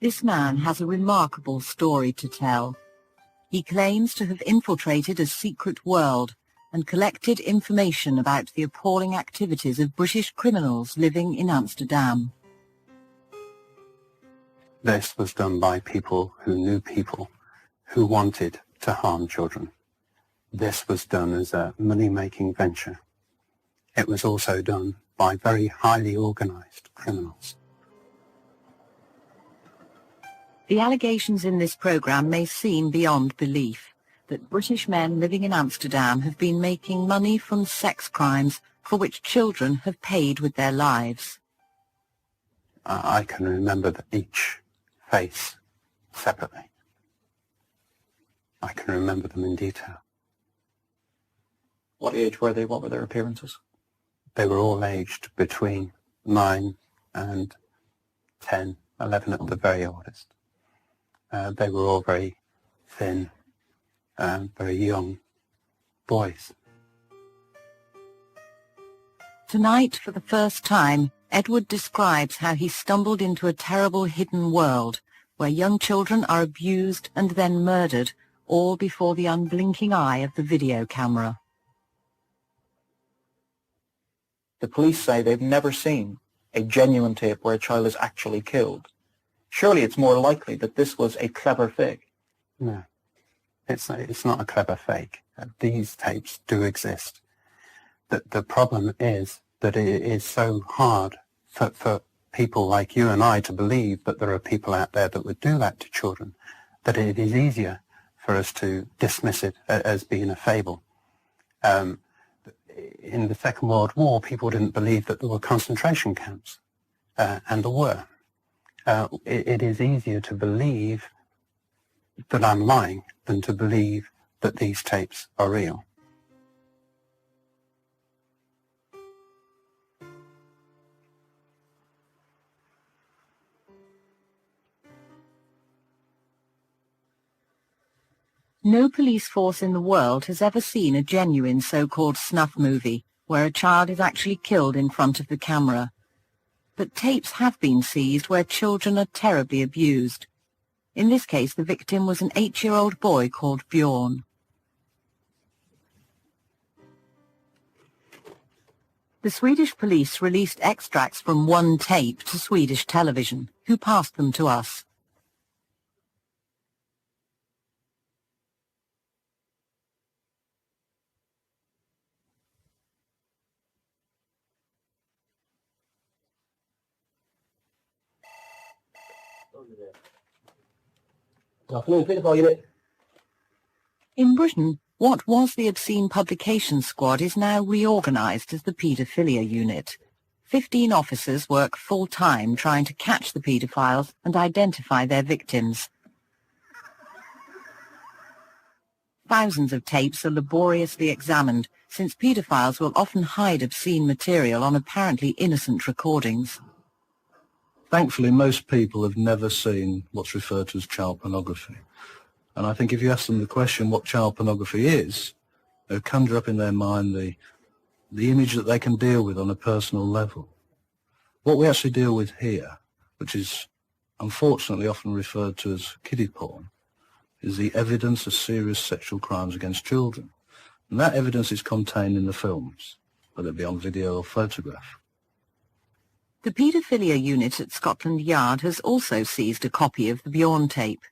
This man has a remarkable story to tell. He claims to have infiltrated a secret world and collected information about the appalling activities of British criminals living in Amsterdam. This was done by people who knew people who wanted to harm children. This was done as a money-making venture. It was also done by very highly organized criminals. The allegations in this program may seem beyond belief, that British men living in Amsterdam have been making money from sex crimes for which children have paid with their lives. I can remember each face separately. I can remember them in detail. What age were they? What were their appearances? They were all aged between 9 and 10, 11 at the very oldest. They were all very thin, very young boys. Tonight, for the first time, Edward describes how he stumbled into a terrible hidden world where young children are abused and then murdered, all before the unblinking eye of the video camera. The police say they've never seen a genuine tape where a child is actually killed. Surely it's more likely that this was a clever fake. No, it's not a clever fake. These tapes do exist. The problem is that it is so hard for people like you and I to believe that there are people out there that would do that to children, that it is easier for us to dismiss it as being a fable. In the Second World War, people didn't believe that there were concentration camps, and there were. It is easier to believe that I'm lying than to believe that these tapes are real. No police force in the world has ever seen a genuine so-called snuff movie where a child is actually killed in front of the camera. But tapes have been seized where children are terribly abused. In this case, the victim was an 8-year-old boy called Bjorn. The Swedish police released extracts from one tape to Swedish television, who passed them to us. Good afternoon, paedophile unit. In Britain, what was the Obscene Publications Squad is now reorganised as the Paedophilia Unit. 15 officers work full-time trying to catch the paedophiles and identify their victims. Thousands of tapes are laboriously examined, since paedophiles will often hide obscene material on apparently innocent recordings. Thankfully, most people have never seen what's referred to as child pornography. And I think if you ask them the question what child pornography is, they'll conjure up in their mind the image that they can deal with on a personal level. What we actually deal with here, which is unfortunately often referred to as kiddie porn, is the evidence of serious sexual crimes against children. And that evidence is contained in the films, whether it be on video or photograph. The Paedophilia Unit at Scotland Yard has also seized a copy of the Bjorn tape.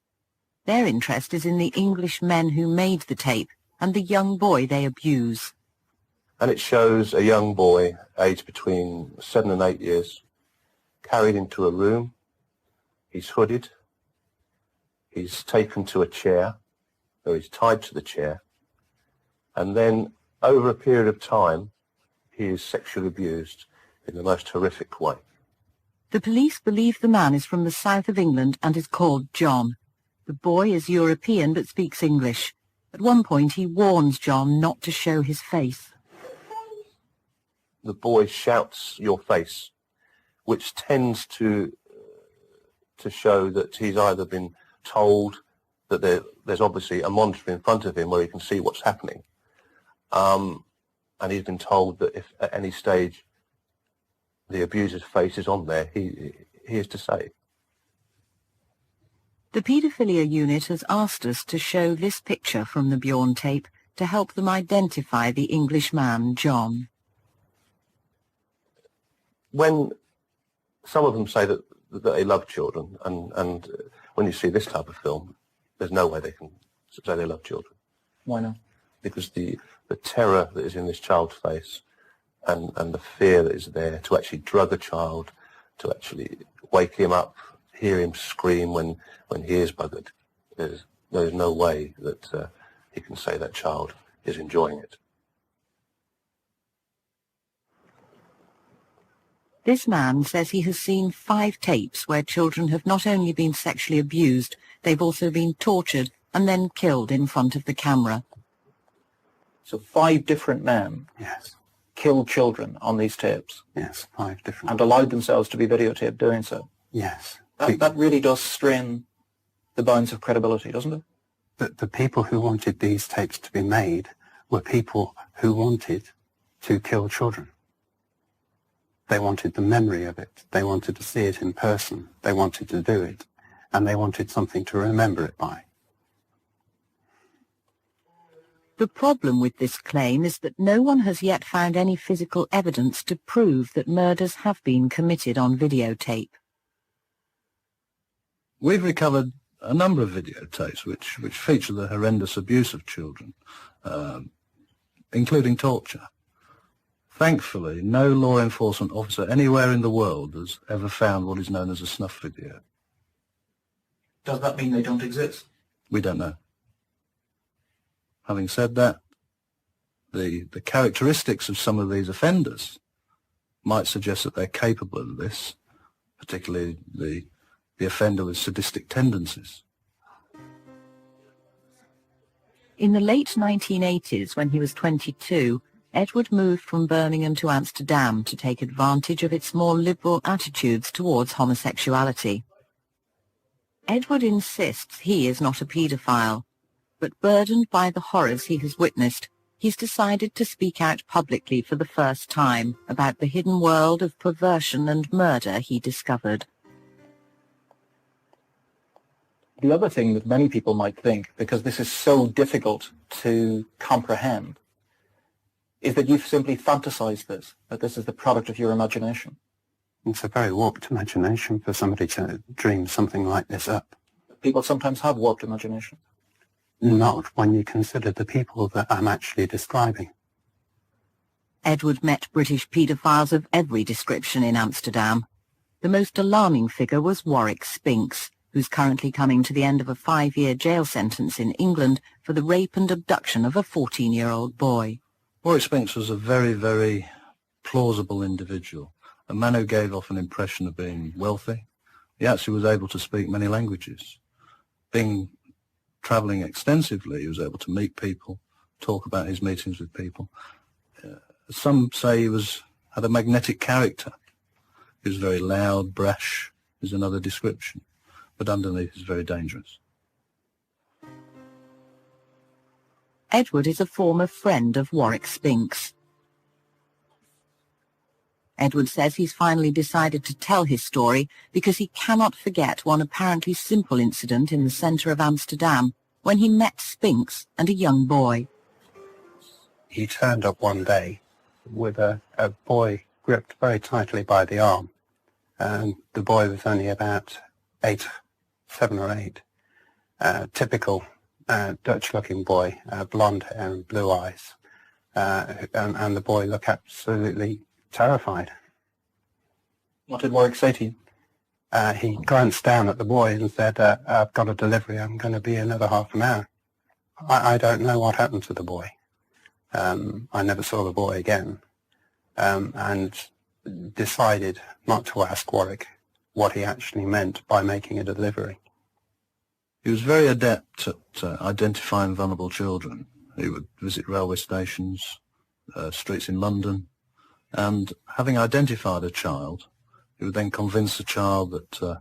Their interest is in the English men who made the tape and the young boy they abuse. And it shows a young boy, aged between 7 and 8 years, carried into a room. He's hooded. He's taken to a chair, or he's tied to the chair. And then, over a period of time, he is sexually abused in the most horrific way. The police believe the man is from the south of England and is called John. The boy is European but speaks English. At one point he warns John not to show his face. The boy shouts, "Your face," which tends to show that he's either been told that there's obviously a monitor in front of him where he can see what's happening. And he's been told that if at any stage the abuser's face is on there, he is to say. The paedophilia unit has asked us to show this picture from the Bjorn tape to help them identify the English man, John. When some of them say that they love children, and when you see this type of film, there's no way they can say they love children. Why not? Because the terror that is in this child's face and the fear that is there to actually drug a child, to actually wake him up, hear him scream when he is buggered, there's no way that he can say that child is enjoying it. This man says he has seen 5 tapes where children have not only been sexually abused, they've also been tortured and then killed in front of the camera. So 5 different men Yes, killed children on these tapes yes, 5 different. and allowed themselves to be videotaped doing so. Yes. That really does strain the bounds of credibility, doesn't it? The people who wanted these tapes to be made were people who wanted to kill children. They wanted the memory of it. They wanted to see it in person. They wanted to do it. And they wanted something to remember it by. The problem with this claim is that no one has yet found any physical evidence to prove that murders have been committed on videotape. We've recovered a number of videotapes which feature the horrendous abuse of children, including torture. Thankfully, no law enforcement officer anywhere in the world has ever found what is known as a snuff video. Does that mean they don't exist? We don't know. Having said that, the characteristics of some of these offenders might suggest that they're capable of this, particularly the offender with sadistic tendencies. In the late 1980s, when he was 22, Edward moved from Birmingham to Amsterdam to take advantage of its more liberal attitudes towards homosexuality. Edward insists he is not a paedophile, but burdened by the horrors he has witnessed, he's decided to speak out publicly for the first time about the hidden world of perversion and murder he discovered. The other thing that many people might think, because this is so difficult to comprehend, is that you've simply fantasized this, that this is the product of your imagination. It's a very warped imagination for somebody to dream something like this up. People sometimes have warped imagination. Not when you consider the people that I'm actually describing. Edward met British paedophiles of every description in Amsterdam. The most alarming figure was Warwick Spinks, who's currently coming to the end of a 5-year jail sentence in England for the rape and abduction of a 14-year-old boy. Warwick Spinks was a very, very plausible individual, a man who gave off an impression of being wealthy. He actually was able to speak many languages. Travelling extensively, he was able to meet people, talk about his meetings with people. Some say he had a magnetic character. He was very loud, brash, is another description, but underneath is very dangerous. Edward is a former friend of Warwick Spinks. Edward says he's finally decided to tell his story because he cannot forget one apparently simple incident in the centre of Amsterdam when he met Spinks and a young boy. He turned up one day with a boy gripped very tightly by the arm. And the boy was only about 7 or 8. Typical Dutch-looking boy, blonde hair and blue eyes. And the boy looked absolutely terrified. What did Warwick say to you? He glanced down at the boy and said, I've got a delivery, I'm going to be another half an hour. I don't know what happened to the boy. I never saw the boy again, and decided not to ask Warwick what he actually meant by making a delivery. He was very adept at identifying vulnerable children. He would visit railway stations, streets in London, and having identified a child, he would then convince the child that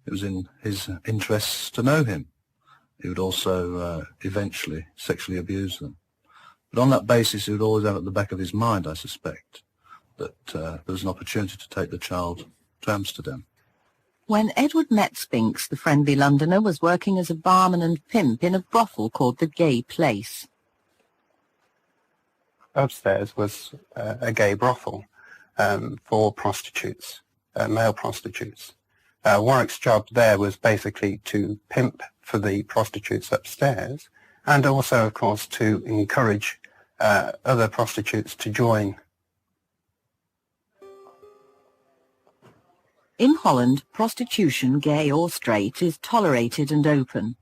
it was in his interests to know him. He would also eventually sexually abuse them. But on that basis, he would always have at the back of his mind, I suspect, that there was an opportunity to take the child to Amsterdam. When Edward met Spinks, the friendly Londoner was working as a barman and pimp in a brothel called the Gay Place. Upstairs was a gay brothel for prostitutes, male prostitutes. Warwick's job there was basically to pimp for the prostitutes upstairs, and also, of course, to encourage other prostitutes to join. In Holland, prostitution, gay or straight, is tolerated and open.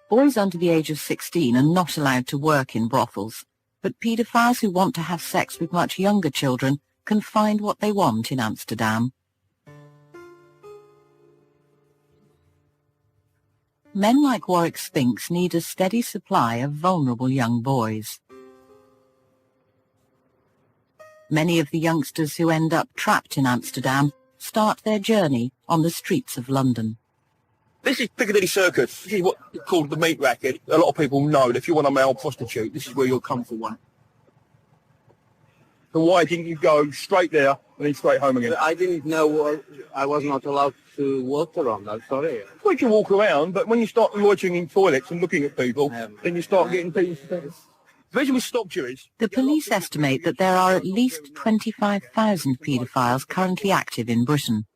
Boys under the age of 16 are not allowed to work in brothels, but paedophiles who want to have sex with much younger children can find what they want in Amsterdam. Men like Warwick Spinks need a steady supply of vulnerable young boys. Many of the youngsters who end up trapped in Amsterdam start their journey on the streets of London. This is Piccadilly Circus. This is what is called the meat racket. A lot of people know that if you want a male prostitute, this is where you'll come for one. So why didn't you go straight there and then straight home again? I didn't know I was not allowed to walk around. I'm sorry. Well, you can walk around, but when you start loitering in toilets and looking at people, then you start getting people. Especially with stop juries. The police estimate that there are at least 25,000 paedophiles currently active in Britain.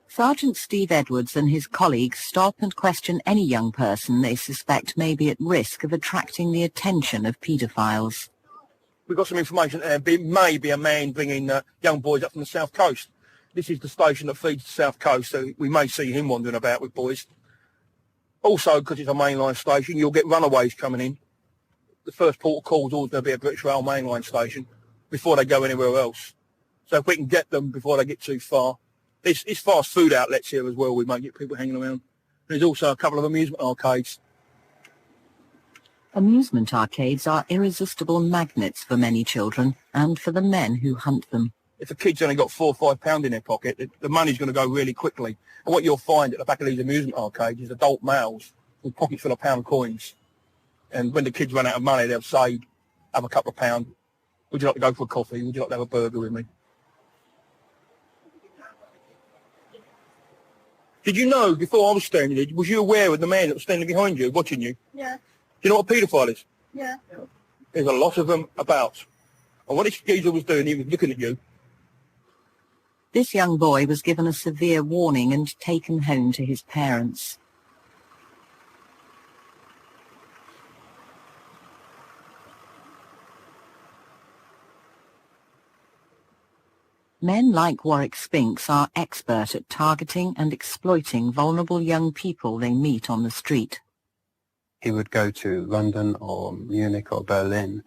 Sergeant Steve Edwards and his colleagues stop and question any young person they suspect may be at risk of attracting the attention of paedophiles. We've got some information there. It may be a man bringing young boys up from the south coast. This is the station that feeds the south coast, so we may see him wandering about with boys. Also, because it's a mainline station, you'll get runaways coming in. The first port of call is always going to be a British Rail mainline station before they go anywhere else. So if we can get them before they get too far. There's fast food outlets here as well. We might get people hanging around. There's also a couple of amusement arcades. Amusement arcades are irresistible magnets for many children and for the men who hunt them. If a kid's only got £4 or £5 in their pocket, the money's going to go really quickly. And what you'll find at the back of these amusement arcades is adult males with pockets full of pound coins. And when the kids run out of money, they'll say, have a couple of pounds. Would you like to go for a coffee? Would you like to have a burger with me? Did you know, before I was standing there, was you aware of the man that was standing behind you, watching you? Yeah. Do you know what a paedophile is? Yeah. There's a lot of them about. And what this geezer was doing, he was looking at you. This young boy was given a severe warning and taken home to his parents. Men like Warwick Spinks are expert at targeting and exploiting vulnerable young people they meet on the street. He would go to London or Munich or Berlin,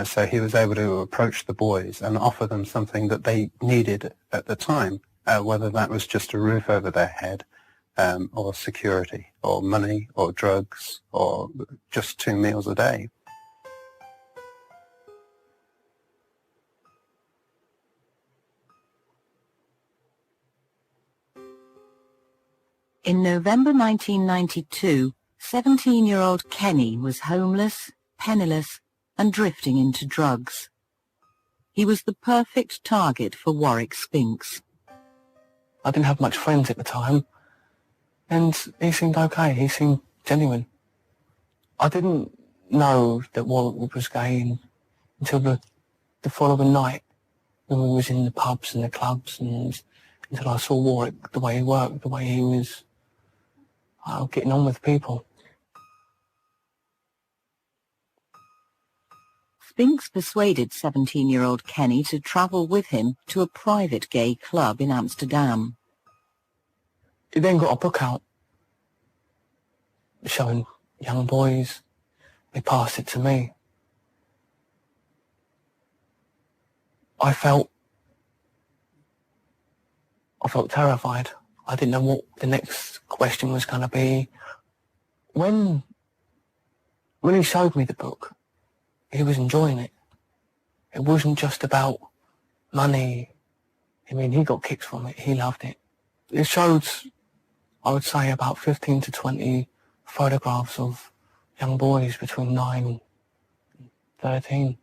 so he was able to approach the boys and offer them something that they needed at the time, whether that was just a roof over their head, or security, or money, or drugs, or just 2 meals a day. In November 1992, 17-year-old Kenny was homeless, penniless, and drifting into drugs. He was the perfect target for Warwick Spinks. I didn't have much friends at the time, and he seemed okay. He seemed genuine. I didn't know that Warwick was gay until the following night, when we was in the pubs and the clubs, and until I saw Warwick, the way he worked, the way he was getting on with people. Spinks persuaded 17-year-old Kenny to travel with him to a private gay club in Amsterdam. He then got a book out showing young boys. He passed it to me. I felt terrified. I didn't know what the next question was going to be. When he showed me the book, he was enjoying it. It wasn't just about money. I mean, he got kicks from it. He loved it. It showed, I would say, about 15 to 20 photographs of young boys between 9 and 13,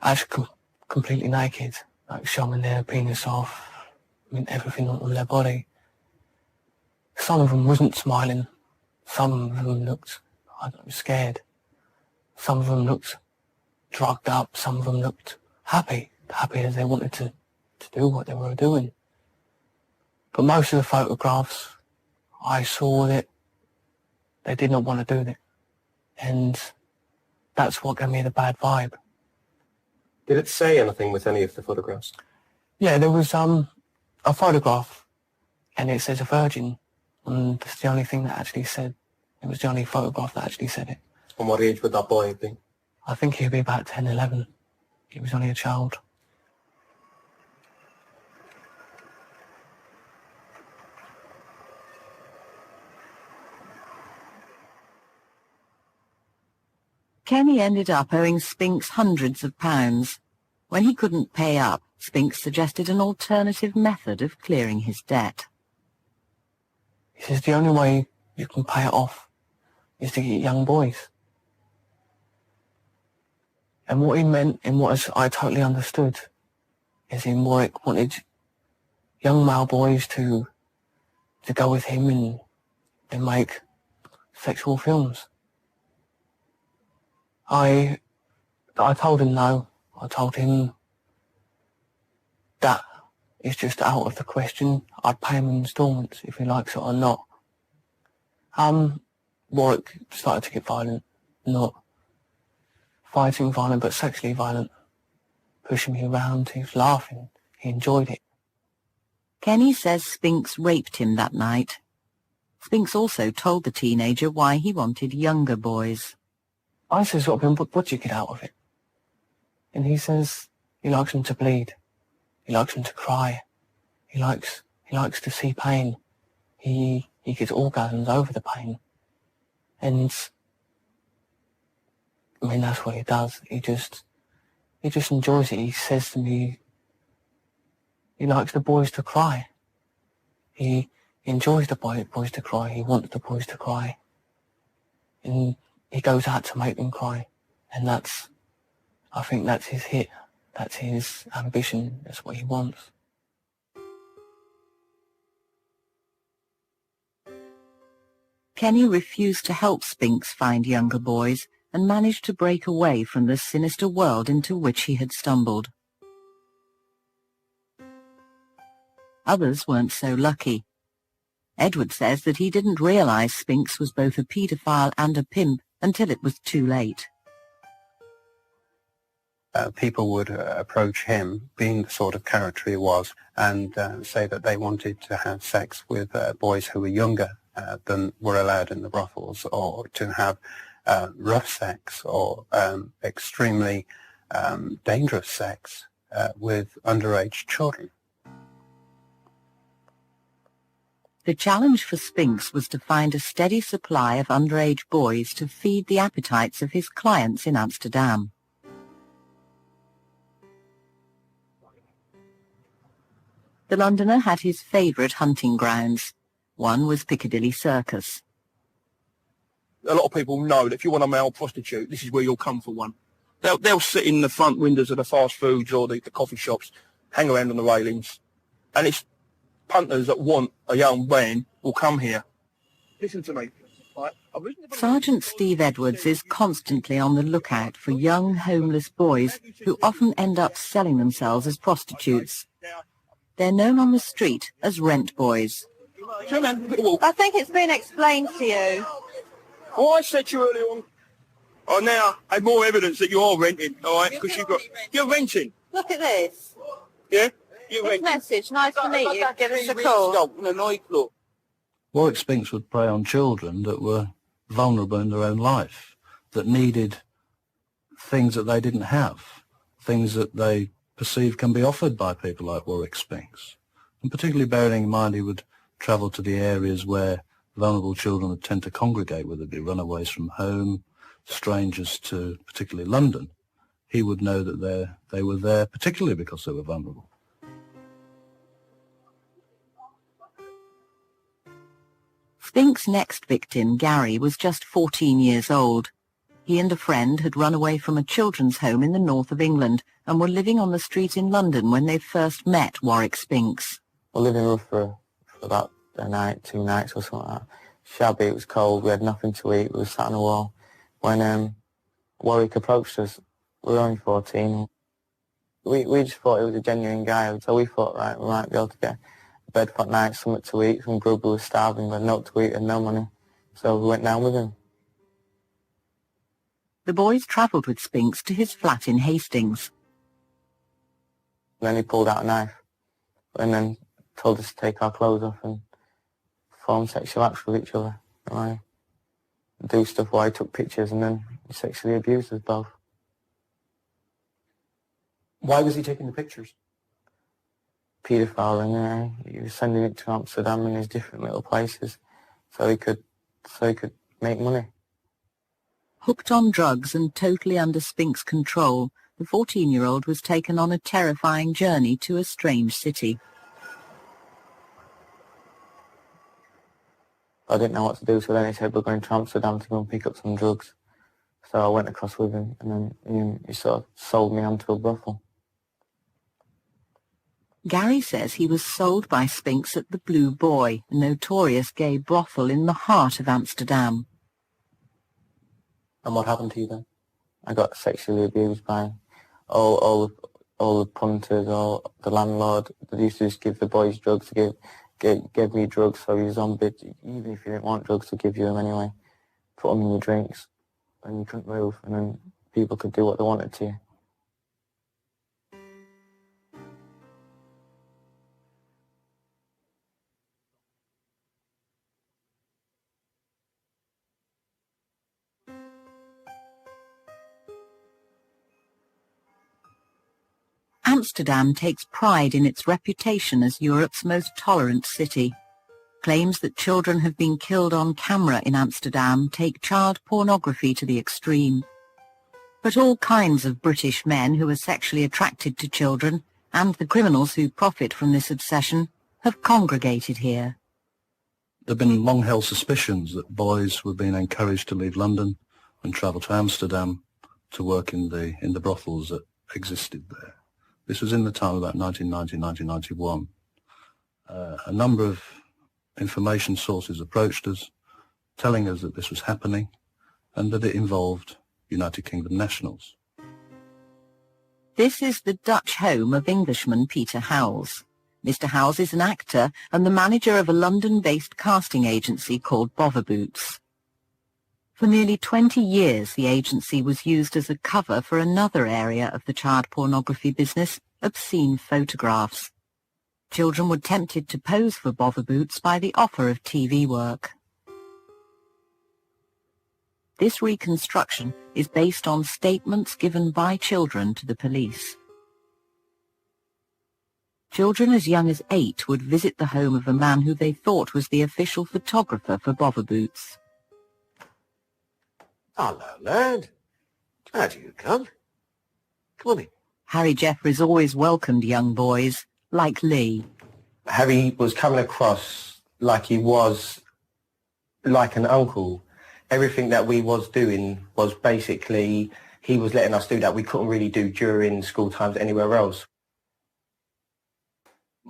actually completely naked, like showing their penis off, I mean, everything on their body. Some of them wasn't smiling. Some of them looked, I don't know, scared. Some of them looked drugged up. Some of them looked happy as they wanted to do what they were doing. But most of the photographs, I saw that they did not want to do that. And that's what gave me the bad vibe. Did it say anything with any of the photographs? Yeah, there was a photograph, and it says a virgin, and that's the only thing that actually said. It was the only photograph that actually said it. And what age would that boy have been? I think he'd be about 10, 11. He was only a child. Kenny ended up owing Spinks hundreds of pounds. When he couldn't pay up, Spinks suggested an alternative method of clearing his debt. He says the only way you can pay it off is to get young boys. And what he meant, and what I totally understood, is Warwick wanted young male boys to go with him and make sexual films. I told him no. I told him that it's just out of the question. I'd pay him in instalments if he likes it or not. Warwick started to get violent, not fighting violent, but sexually violent, pushing me around. He was laughing. He enjoyed it. Kenny says Spinks raped him that night. Spinks also told the teenager why he wanted younger boys. I says, what do you get out of it? And he says he likes them to bleed. He likes them to cry. He likes to see pain. He gets orgasms over the pain. And I mean, that's what he does. He just enjoys it. He says to me, he likes the boys to cry. He enjoys the boys to cry. He wants the boys to cry. And he goes out to make them cry. And I think that's his hit. That's his ambition. That's what he wants. Kenny refused to help Spinks find younger boys and managed to break away from the sinister world into which he had stumbled. Others weren't so lucky. Edward says that he didn't realize Spinks was both a paedophile and a pimp until it was too late. People would approach him, being the sort of character he was, and say that they wanted to have sex with boys who were younger than were allowed in the brothels, or to have rough sex or extremely dangerous sex with underage children. The challenge for Spinks was to find a steady supply of underage boys to feed the appetites of his clients in Amsterdam. The Londoner had his favourite hunting grounds. One was Piccadilly Circus. A lot of people know that if you want a male prostitute, this is where you'll come for one. They'll sit in the front windows of the fast foods or the coffee shops, hang around on the railings, and it's punters that want a young man will come here. Listen to me. Right? Sergeant Steve Edwards is constantly on the lookout for young homeless boys who often end up selling themselves as prostitutes. They're known on the street as rent boys. I think it's been explained to you. Oh, I said to you earlier on. Oh, now I have more evidence that you are renting, all right? Because you're renting. Look at this. Yeah? You're This renting. message, nice to meet you. Give us a call. Warwick Spinks would prey on children that were vulnerable in their own life, that needed things that they didn't have, things that they perceive can be offered by people like Warwick Spinks. And particularly bearing in mind he would travel to the areas where vulnerable children would tend to congregate, whether it be runaways from home, strangers to particularly London. He would know that they were there particularly because they were vulnerable. Spinks' next victim, Gary, was just 14 years old. He and a friend had run away from a children's home in the north of England and were living on the street in London when they first met Warwick Spinks. We lived in Roughborough for about a night, 2 nights or something like that. Shabby, it was cold, we had nothing to eat, we were sat on a wall. When Warwick approached us, we were only 14. We just thought he was a genuine guy, so we thought, right, we might be able to get a bed for night, something to eat, some grub, we were starving, we had no to eat and no money. So we went down with him. The boys travelled with Spinks to his flat in Hastings. Then he pulled out a knife and then told us to take our clothes off and form sexual acts with each other. Right? Do stuff while he took pictures, and then he sexually abused us both. Why was he taking the pictures? Paedophile, and he was sending it to Amsterdam and his different little places so he could make money. Hooked on drugs and totally under Spinks' control, the 14-year-old was taken on a terrifying journey to a strange city. I didn't know what to do, so then he said, we're going to Amsterdam to go and pick up some drugs. So I went across with him, and then he sort of sold me onto a brothel. Gary says he was sold by Spinks at the Blue Boy, a notorious gay brothel in the heart of Amsterdam. And what happened to you then? I got sexually abused by all the punters, all the landlord. They used to just give the boys drugs, gave me drugs, so he was on bid. Even if you didn't want drugs, to give you them anyway. Put them in your drinks, and you couldn't move, and then people could do what they wanted to you. Amsterdam takes pride in its reputation as Europe's most tolerant city. Claims that children have been killed on camera in Amsterdam take child pornography to the extreme. But all kinds of British men who are sexually attracted to children, and the criminals who profit from this obsession, have congregated here. There have been long-held suspicions that boys were being encouraged to leave London and travel to Amsterdam to work in the brothels that existed there. This was in the time about 1990, 1991. A number of information sources approached us, telling us that this was happening and that it involved United Kingdom nationals. This is the Dutch home of Englishman Peter Howells. Mr. Howells is an actor and the manager of a London-based casting agency called Botherboots. For nearly 20 years, the agency was used as a cover for another area of the child pornography business, obscene photographs. Children were tempted to pose for Botherboots by the offer of TV work. This reconstruction is based on statements given by children to the police. Children as young as 8 would visit the home of a man who they thought was the official photographer for Botherboots. Hello, lad. Glad you come. Come on in. Harry Jeffries always welcomed young boys, like Lee. Harry was coming across like he was like an uncle. Everything that we was doing was basically, he was letting us do that we couldn't really do during school times anywhere else.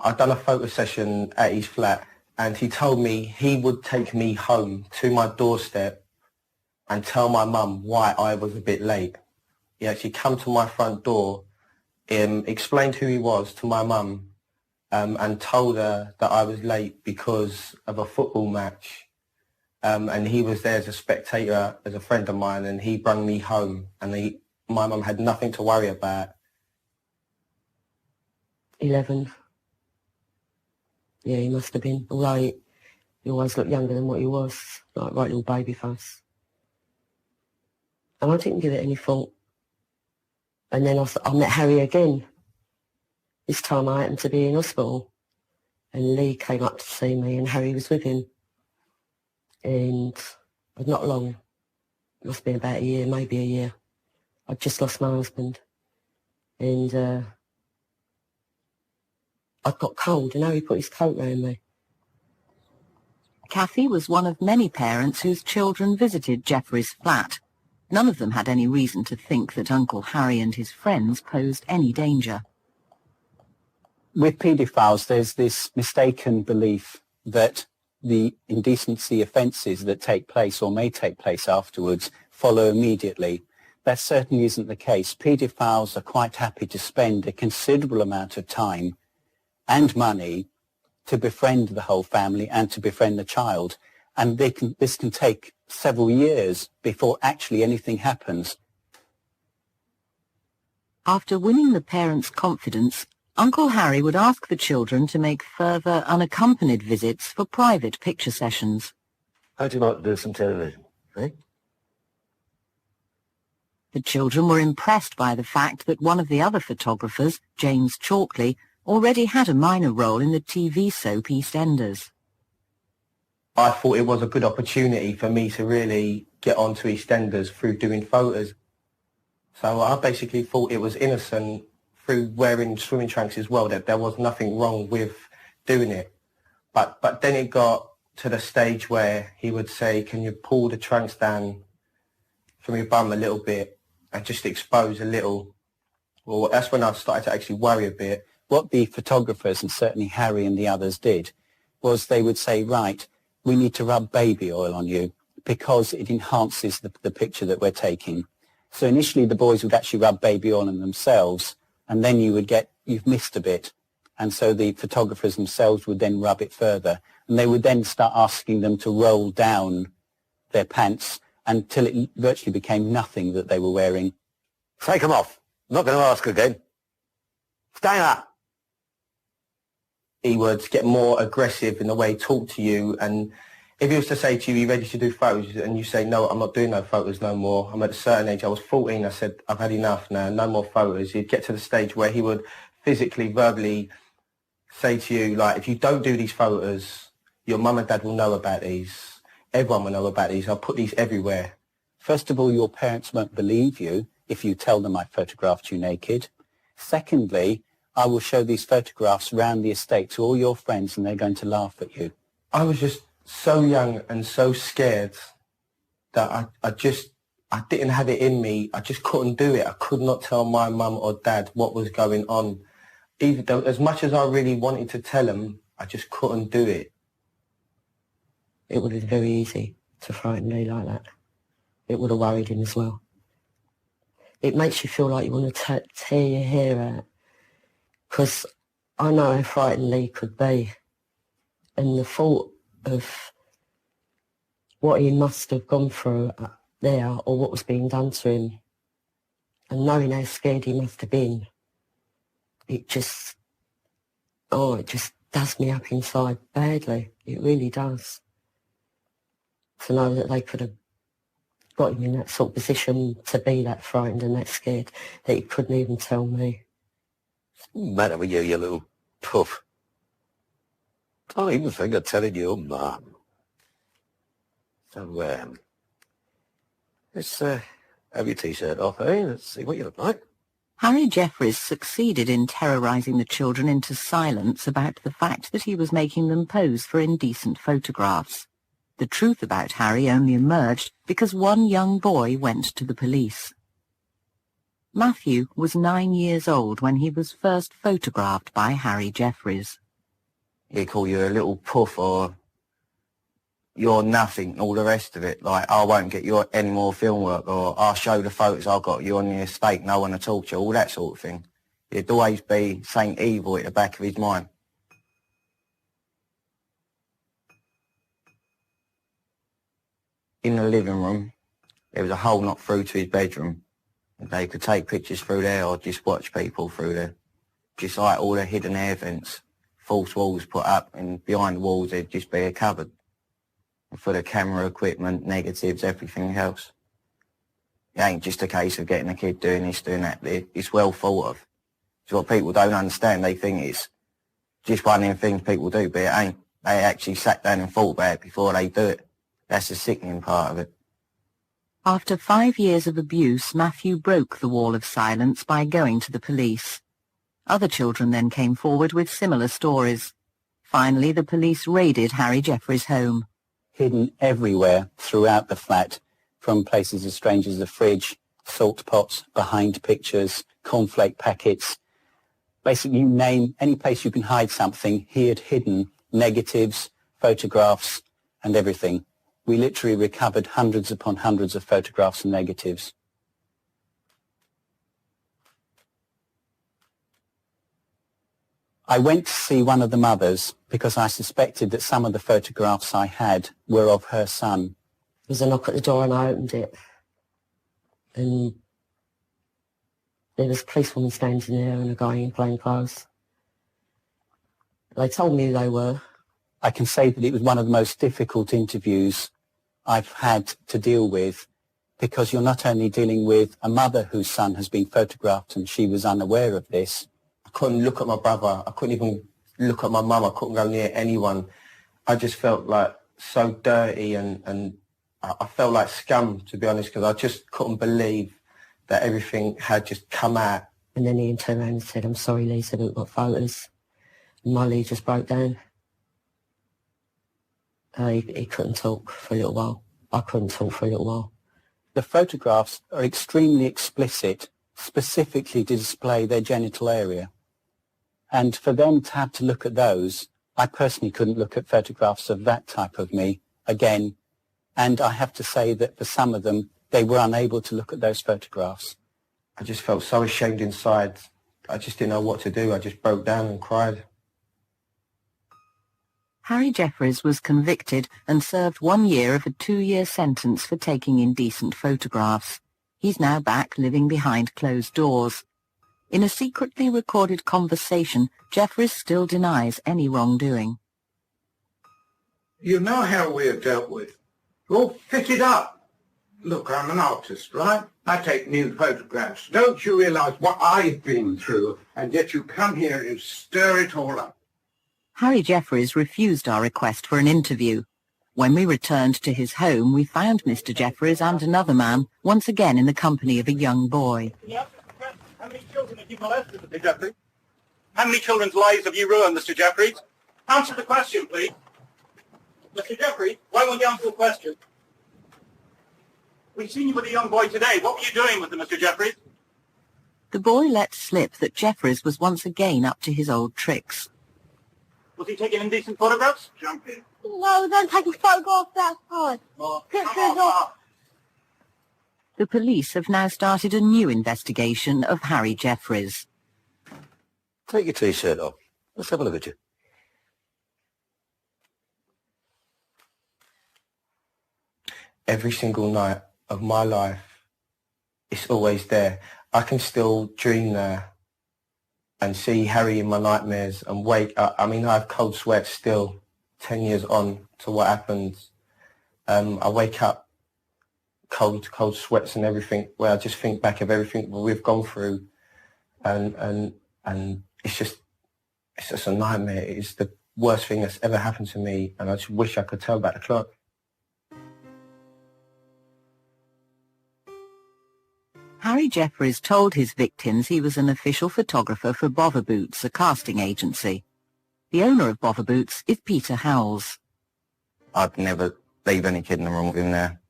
I'd done a photo session at his flat, and he told me he would take me home to my doorstep and tell my mum why I was a bit late. He actually come to my front door, explained who he was to my mum, and told her that I was late because of a football match. And he was there as a spectator, as a friend of mine, and he brought me home, and my mum had nothing to worry about. 11. Yeah, he must have been, although he always looked younger than what he was, like right little baby face. And I didn't give it any thought. And then I met Harry again. This time I happened to be in hospital, and Lee came up to see me, and Harry was with him. And not long, it must have been about a year, maybe a year. I'd just lost my husband. And I got cold, and Harry put his coat round me. Kathy was one of many parents whose children visited Jeffries' flat. None of them had any reason to think that Uncle Harry and his friends posed any danger. with paedophiles, there's this mistaken belief that the indecency offences that take place or may take place afterwards follow immediately. That certainly isn't the case. Paedophiles are quite happy to spend a considerable amount of time and money to befriend the whole family and to befriend the child. And this can take several years before actually anything happens. After winning the parents' confidence, Uncle Harry would ask the children to make further unaccompanied visits for private picture sessions. How'd you like to do some television, eh? The children were impressed by the fact that one of the other photographers, James Chalkley, already had a minor role in the TV soap EastEnders. I thought it was a good opportunity for me to really get onto EastEnders through doing photos. So I basically thought it was innocent through wearing swimming trunks as well, that there was nothing wrong with doing it. But then it got to the stage where he would say, can you pull the trunks down from your bum a little bit and just expose a little? Well, that's when I started to actually worry a bit. What the photographers, and certainly Harry and the others, did was they would say, right, we need to rub baby oil on you because it enhances the picture that we're taking. So initially the boys would actually rub baby oil on themselves, and then you would get, you've missed a bit. And so the photographers themselves would then rub it further. And they would then start asking them to roll down their pants until it virtually became nothing that they were wearing. Take them off. I'm not going to ask again. Stand up. He would get more aggressive in the way he talked to you, and if he was to say to you, are you ready to do photos? And you say, no, I'm not doing no photos no more. I'm at a certain age. I was 14. I said, I've had enough now. No more photos. He'd get to the stage where he would physically, verbally say to you, like, if you don't do these photos, your mum and dad will know about these. Everyone will know about these. I'll put these everywhere. First of all, your parents won't believe you if you tell them I photographed you naked. Secondly, I will show these photographs around the estate to all your friends and they're going to laugh at you. I was just so young and so scared that I didn't have it in me. I just couldn't do it. I could not tell my mum or dad what was going on. Even though, as much as I really wanted to tell them, I just couldn't do it. It would have been very easy to frighten Lee like that. It would have worried him as well. It makes you feel like you want to tear your hair out, because I know how frightened Lee could be. And the thought of what he must have gone through there, or what was being done to him, and knowing how scared he must have been, it just does me up inside badly. It really does. To know that they could have got him in that sort of position to be that frightened and that scared that he couldn't even tell me. What's the matter with you, you little puff? Don't even think of telling your mum. So, let's have your T-shirt off, eh? Let's see what you look like. Harry Jeffries succeeded in terrorising the children into silence about the fact that he was making them pose for indecent photographs. The truth about Harry only emerged because one young boy went to the police. Matthew was 9 years old when he was first photographed by Harry Jeffries. He'd call you a little puff or you're nothing, all the rest of it. Like, I won't get you any more film work, or I'll show the photos I've got you on the estate, no one to talk to, all that sort of thing. It'd always be something evil at the back of his mind. In the living room, there was a hole knocked through to his bedroom. They could take pictures through there or just watch people through there. Just like all the hidden air vents, false walls put up, and behind the walls there'd just be a cupboard for the camera equipment, negatives, everything else. It ain't just a case of getting a kid doing this, doing that. It's well thought of. It's what people don't understand. They think it's just one of them things people do, but it ain't. They actually sat down and thought about it before they do it. That's the sickening part of it. After 5 years of abuse, Matthew broke the wall of silence by going to the police. Other children then came forward with similar stories. Finally, the police raided Harry Jeffries' home. Hidden everywhere throughout the flat, from places as strange as the fridge, salt pots, behind pictures, cornflake packets, Basically, you name any place you can hide something, he had hidden negatives, photographs, and everything. We literally recovered hundreds upon hundreds of photographs and negatives. I went to see one of the mothers because I suspected that some of the photographs I had were of her son. There was a knock at the door and I opened it. And there was a policewoman standing there and a guy in plain clothes. They told me who they were. I can say that it was one of the most difficult interviews I've had to deal with, because you're not only dealing with a mother whose son has been photographed and she was unaware of this. I couldn't look at my brother. I couldn't even look at my mum. I couldn't go near anyone. I just felt like so dirty and I felt like scum, to be honest, because I just couldn't believe that everything had just come out. And then he turned around and said, "I'm sorry, Lisa, but we've got photos." And Molly just broke down. He couldn't talk for a little while. I couldn't talk for a little while. The photographs are extremely explicit, specifically to display their genital area. And for them to have to look at those, I personally couldn't look at photographs of that type of me again. And I have to say that for some of them, they were unable to look at those photographs. I just felt so ashamed inside. I just didn't know what to do. I just broke down and cried. Harry Jeffreys was convicted and served 1 year of a 2-year sentence for taking indecent photographs. He's now back living behind closed doors. In a secretly recorded conversation, Jeffreys still denies any wrongdoing. You know how we're dealt with. You're all fitted up. Look, I'm an artist, right? I take new photographs. Don't you realise what I've been through, and yet you come here and stir it all up? Harry Jeffreys refused our request for an interview. When we returned to his home, we found Mr. Jeffreys and another man, once again in the company of a young boy. How many children have you molested, Mr. Jeffreys? How many children's lives have you ruined, Mr. Jeffreys? Answer the question, please. Mr. Jeffreys, why won't you answer the question? We've seen you with a young boy today. What were you doing with him, Mr. Jeffreys? The boy let slip that Jeffreys was once again up to his old tricks. Was he taking indecent photographs? Jump in. No, don't take a photograph outside. Pictures of... The police have now started a new investigation of Harry Jeffreys. Take your T-shirt off. Let's have a look at you. Every single night of my life, it's always there. I can still dream there and see Harry in my nightmares and wake up. I mean, I have cold sweats still, 10 years on to what happened. I wake up cold sweats and everything, where I just think back of everything we've gone through, and it's just a nightmare. It's the worst thing that's ever happened to me, and I just wish I could tell about the clock. Harry Jeffreys told his victims he was an official photographer for Bother Boots, a casting agency. The owner of Bother Boots is Peter Howells. I'd never leave any kid in the room with him there.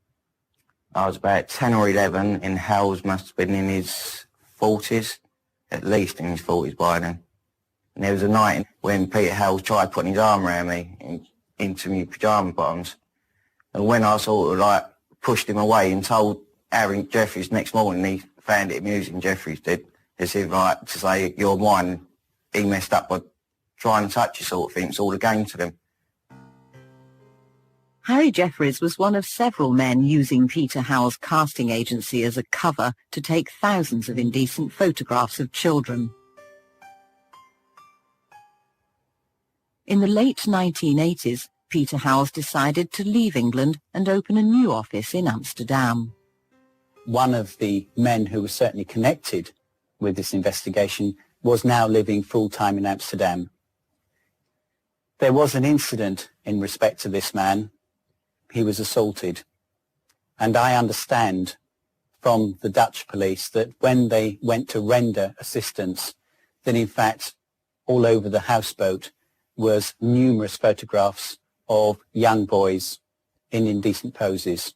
I was about 10 or 11, and Howells must have been in his 40s, at least in his 40s by then. And there was a night when Peter Howells tried putting his arm around me into my pyjama bottoms. And when I sort of like pushed him away and told Harry Jeffreys next morning, he found it amusing, Jeffreys did, as if like to say, "You're mine," he messed up by trying to touch you sort of thing. It's all a game to them. Harry Jeffreys was one of several men using Peter Howells' casting agency as a cover to take thousands of indecent photographs of children. In the late 1980s, Peter Howells decided to leave England and open a new office in Amsterdam. One of the men who was certainly connected with this investigation was now living full-time in Amsterdam. There was an incident in respect to this man. He was assaulted. And I understand from the Dutch police that when they went to render assistance, that in fact all over the houseboat was numerous photographs of young boys in indecent poses.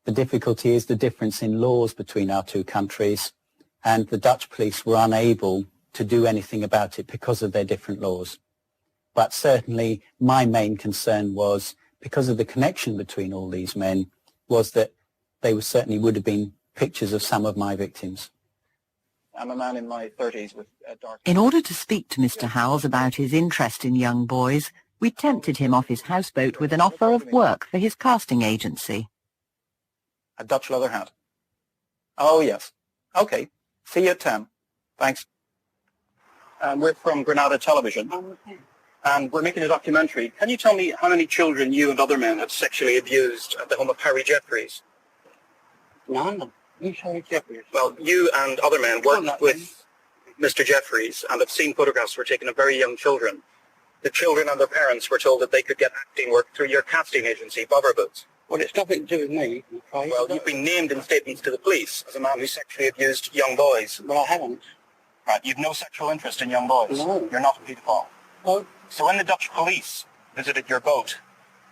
The difficulty is the difference in laws between our two countries, and the Dutch police were unable to do anything about it because of their different laws. But certainly my main concern was, because of the connection between all these men, was that they certainly would have been pictures of some of my victims. I'm a man in my 30s with a dark... In order to speak to Mr. Howells about his interest in young boys, we tempted him off his houseboat with an offer of work for his casting agency. A Dutch leather hat. Oh, yes. Okay. See you at 10. Thanks. We're from Granada Television, and we're making a documentary. Can you tell me how many children you and other men have sexually abused at the home of Harry Jeffries? None. Harry Jeffries? Well, you and other men worked with Mr. Jeffries and have seen photographs were taken of very young children. The children and their parents were told that they could get acting work through your casting agency, Botherboot. Well, it's nothing to do with me. Well, you've been named in statements to the police as a man who sexually abused young boys. Well, I haven't. Right, you've no sexual interest in young boys. No. You're not a paedophile. No. So when the Dutch police visited your boat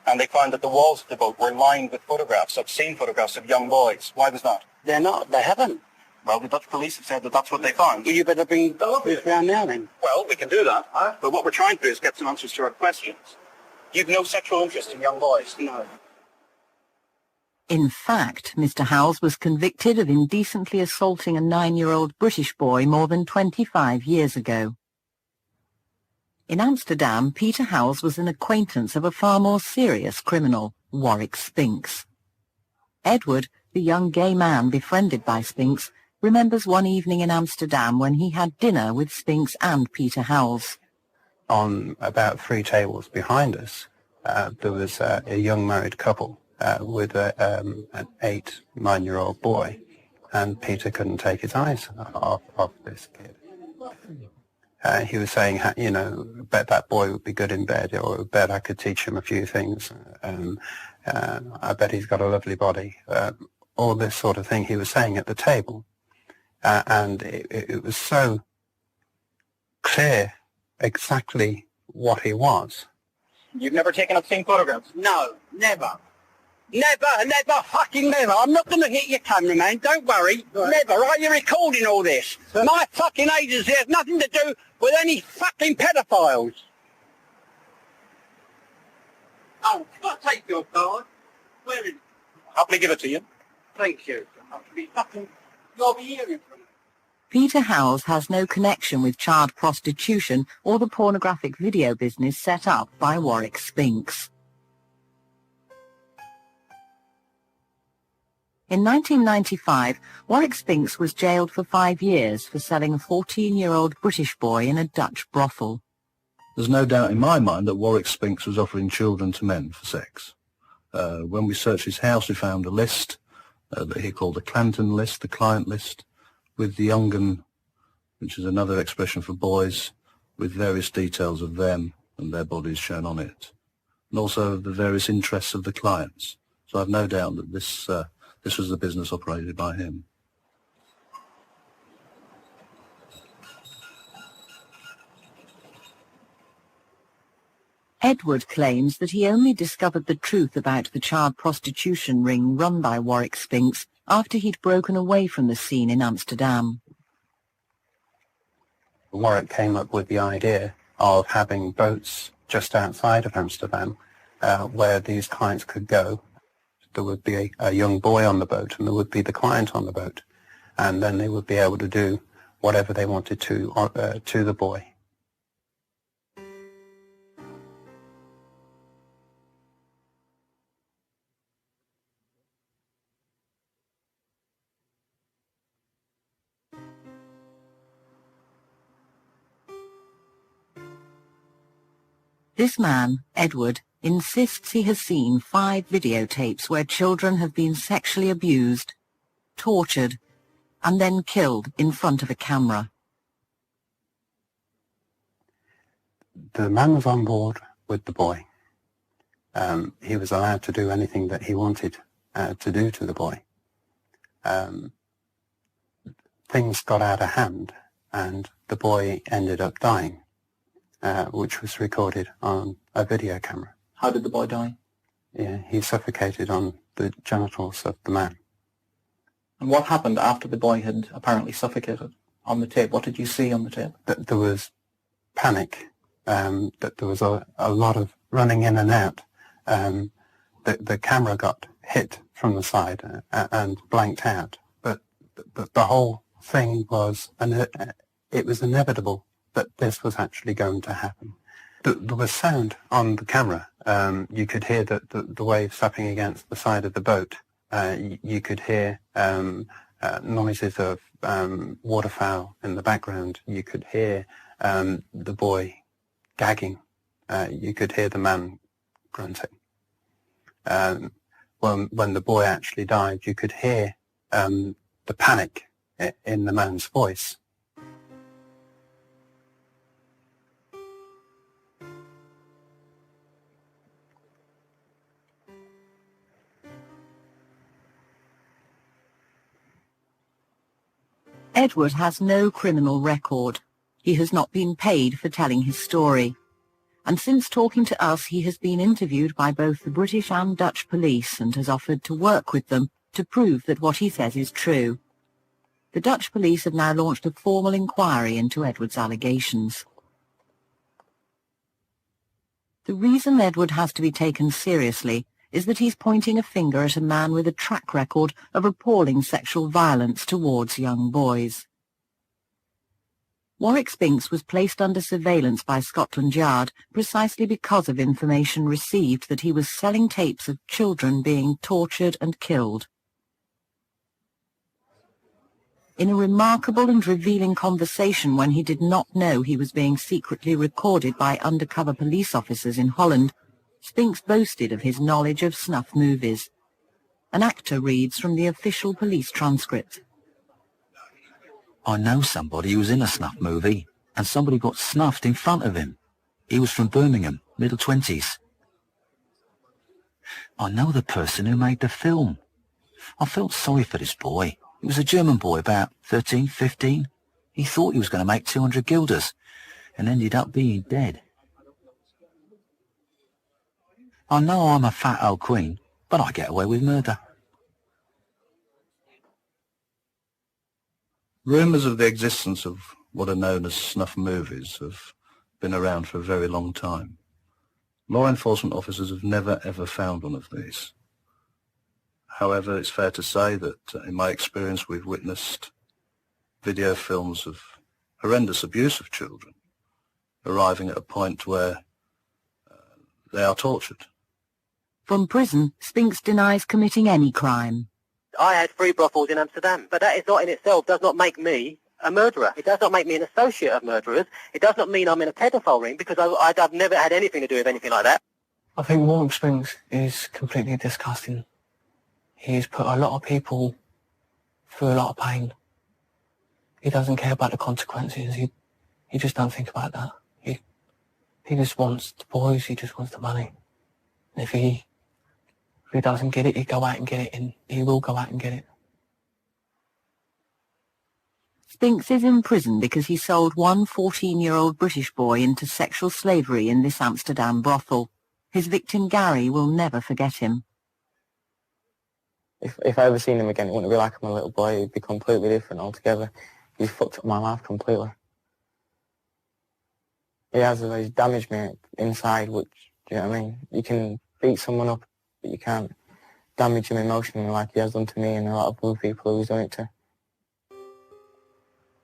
and they found that the walls of the boat were lined with photographs, obscene photographs of young boys, why was that? They're not. They haven't. Well, the Dutch police have said that that's what they found. Well, you better bring this round now then. Well, we can do that. But what we're trying to do is get some answers to our questions. You've no sexual interest in young boys? No. In fact, Mr. Howells was convicted of indecently assaulting a 9-year-old British boy more than 25 years ago. In Amsterdam, Peter Howells was an acquaintance of a far more serious criminal, Warwick Spinks. Edward, the young gay man befriended by Spinks, remembers one evening in Amsterdam when he had dinner with Spinks and Peter Howells. On about 3 tables behind us, there was a young married couple with an 8-9-year-old boy, and Peter couldn't take his eyes off this kid. He was saying, you know, bet that boy would be good in bed, or bet I could teach him a few things. I bet he's got a lovely body. All this sort of thing he was saying at the table. And it was so clear exactly what he was. You've never taken obscene photographs? No, never. Never, fucking never. I'm not going to hit your cameraman, don't worry. Right. Never, right? You're recording all this. My fucking agency has nothing to do with any fucking pedophiles. Oh, can I take your card? Where is it? Happily give it to you. Thank you. You'll be hearing from me. Peter Howells has no connection with child prostitution or the pornographic video business set up by Warwick Spinks. In 1995, Warwick Spinks was jailed for 5 years for selling a 14-year-old British boy in a Dutch brothel. There's no doubt in my mind that Warwick Spinks was offering children to men for sex. When we searched his house, we found a list that he called the Clanton list, the client list, with the Ungen, which is another expression for boys, with various details of them and their bodies shown on it, and also the various interests of the clients. So I've no doubt that this was the business operated by him. Edward claims that he only discovered the truth about the child prostitution ring run by Warwick Spinks after he'd broken away from the scene in Amsterdam. Warwick came up with the idea of having boats just outside of Amsterdam where these clients could go. There would be a young boy on the boat, and there would be the client on the boat, and then they would be able to do whatever they wanted to the boy. This man, Edward, insists he has seen 5 videotapes where children have been sexually abused, tortured, and then killed in front of a camera. The man was on board with the boy. He was allowed to do anything that he wanted to do to the boy. Things got out of hand, and the boy ended up dying, which was recorded on a video camera. How did the boy die? Yeah, he suffocated on the genitals of the man. And what happened after the boy had apparently suffocated? on the tape? What did you see on the tape? That there was panic, that there was a lot of running in and out. The camera got hit from the side and blanked out. But the whole thing was, it was inevitable that this was actually going to happen. There was sound on the camera. You could hear the waves slapping against the side of the boat. You could hear noises of waterfowl in the background. You could hear the boy gagging. You could hear the man grunting. When the boy actually died, you could hear the panic in the man's voice. Edward has no criminal record. He has not been paid for telling his story. And since talking to us, he has been interviewed by both the British and Dutch police and has offered to work with them to prove that what he says is true. The Dutch police have now launched a formal inquiry into Edward's allegations. The reason Edward has to be taken seriously is that he's pointing a finger at a man with a track record of appalling sexual violence towards young boys. Warwick Spinks was placed under surveillance by Scotland Yard precisely because of information received that he was selling tapes of children being tortured and killed. In a remarkable and revealing conversation when he did not know he was being secretly recorded by undercover police officers in Holland, Spinks boasted of his knowledge of snuff movies. An actor reads from the official police transcript. I know somebody who was in a snuff movie, and somebody got snuffed in front of him. He was from Birmingham, middle 20s. I know the person who made the film. I felt sorry for this boy. He was a German boy, about 13, 15. He thought he was going to make 200 guilders, and ended up being dead. I know I'm a fat old queen, but I get away with murder. Rumours of the existence of what are known as snuff movies have been around for a very long time. Law enforcement officers have never ever found one of these. However, it's fair to say that in my experience we've witnessed video films of horrendous abuse of children arriving at a point where they are tortured. From prison, Spinks denies committing any crime. I had 3 brothels in Amsterdam, but that is not in itself does not make me a murderer. It does not make me an associate of murderers. It does not mean I'm in a pedophile ring because I've never had anything to do with anything like that. I think Warwick Spinks is completely disgusting. He's put a lot of people through a lot of pain. He doesn't care about the consequences. He just don't think about that. He just wants the boys. He just wants the money. And if he doesn't get it, he'll go out and get it, and he will go out and get it. Spinks is in prison because he sold one 14-year-old British boy into sexual slavery in this Amsterdam brothel. His victim Gary will never forget him. If I ever seen him again, it wouldn't be like I'm a little boy. It'd be completely different altogether. He's fucked up my life completely. He's damaged me inside, which, do you know what I mean? You can beat someone up, but you can't damage him emotionally like he has done to me and a lot of other people who he's done it to.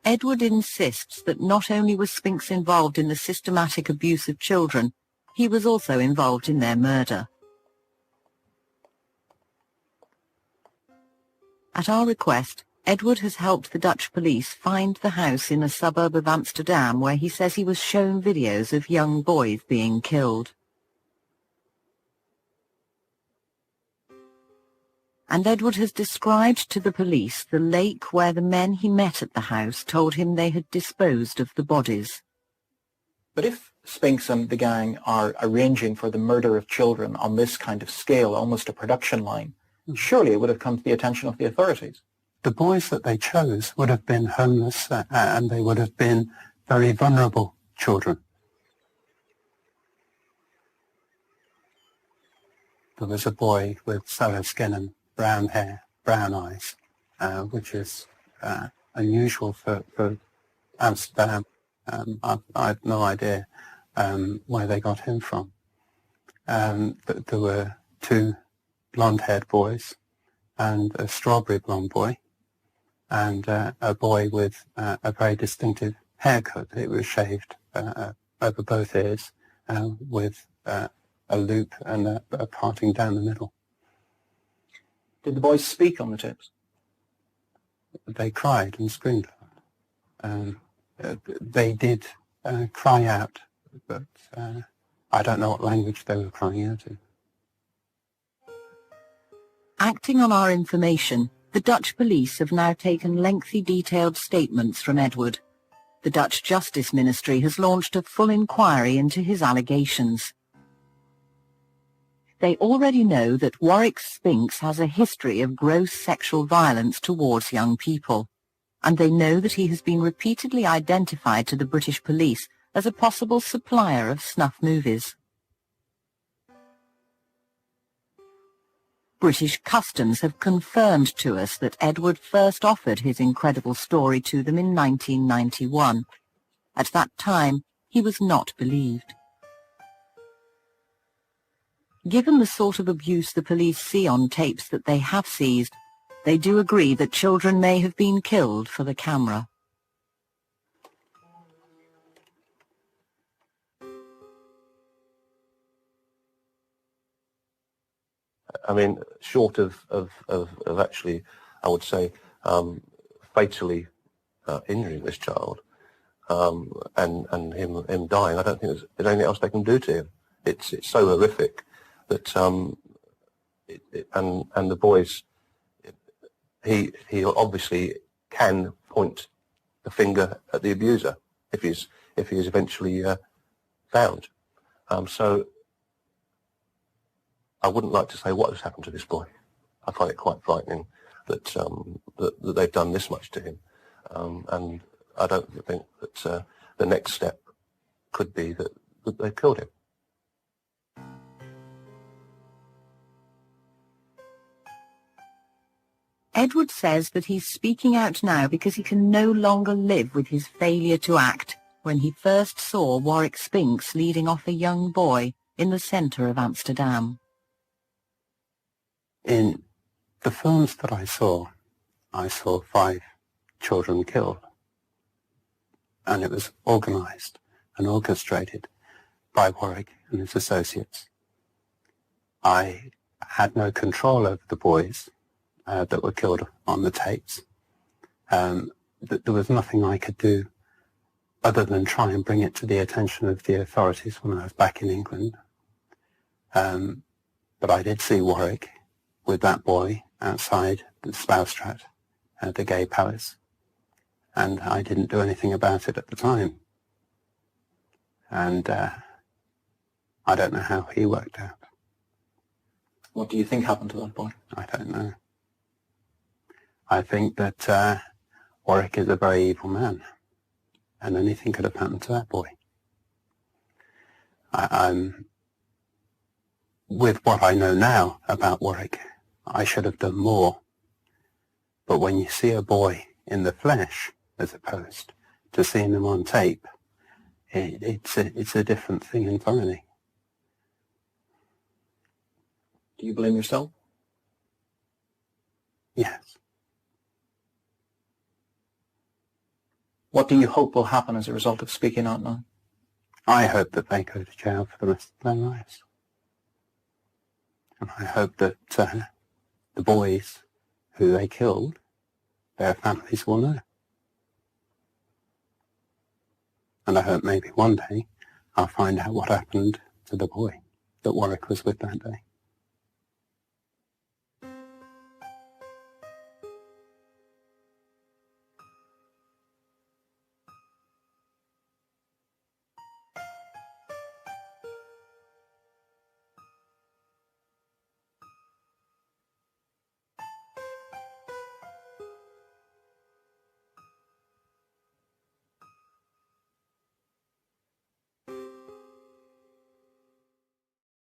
Edward insists that not only was Spinks involved in the systematic abuse of children, he was also involved in their murder. At our request, Edward has helped the Dutch police find the house in a suburb of Amsterdam where he says he was shown videos of young boys being killed. And Edward has described to the police the lake where the men he met at the house told him they had disposed of the bodies. But if Spinks and the gang are arranging for the murder of children on this kind of scale, almost a production line, surely it would have come to the attention of the authorities. The boys that they chose would have been homeless and they would have been very vulnerable children. There was a boy with sallow skin and brown hair, brown eyes, which is unusual for Amsterdam. I've no idea where they got him from. But there were two blonde-haired boys and a strawberry blonde boy and a boy with a very distinctive haircut. It was shaved over both ears with a loop and a parting down the middle. Did the boys speak on the tapes? They cried and screamed. They did cry out, but I don't know what language they were crying out in. Acting on our information, the Dutch police have now taken lengthy detailed statements from Edward. The Dutch Justice Ministry has launched a full inquiry into his allegations. They already know that Warwick Spinks has a history of gross sexual violence towards young people, and they know that he has been repeatedly identified to the British police as a possible supplier of snuff movies. British Customs have confirmed to us that Edward first offered his incredible story to them in 1991. At that time, he was not believed. Given the sort of abuse the police see on tapes that they have seized, they do agree that children may have been killed for the camera. I mean, short of actually, I would say, fatally injuring this child and him dying, I don't think there's anything else they can do to him. It's so horrific that and the boys, he obviously can point the finger at the abuser if he is eventually found. So I wouldn't like to say what has happened to this boy. I find it quite frightening that that they've done this much to him, and I don't think that the next step could be that they've killed him. Edward says that he's speaking out now because he can no longer live with his failure to act when he first saw Warwick Spinks leading off a young boy in the centre of Amsterdam. In the films that I saw 5 children killed. And it was organised and orchestrated by Warwick and his associates. I had no control over the boys that were killed on the tapes. There was nothing I could do other than try and bring it to the attention of the authorities when I was back in England. But I did see Warwick with that boy outside the Spouwstraat at the Gay Palace, and I didn't do anything about it at the time. And I don't know how he worked out. What do you think happened to that boy? I don't know. I think that Warwick is a very evil man, and anything could have happened to that boy. I'm with what I know now about Warwick, I should have done more. But when you see a boy in the flesh, as opposed to seeing him on tape, it's a different thing entirely. Do you blame yourself? Yes. What do you hope will happen as a result of speaking out now? I hope that they go to jail for the rest of their lives. And I hope that the boys who they killed, their families will know. And I hope maybe one day I'll find out what happened to the boy that Warwick was with that day.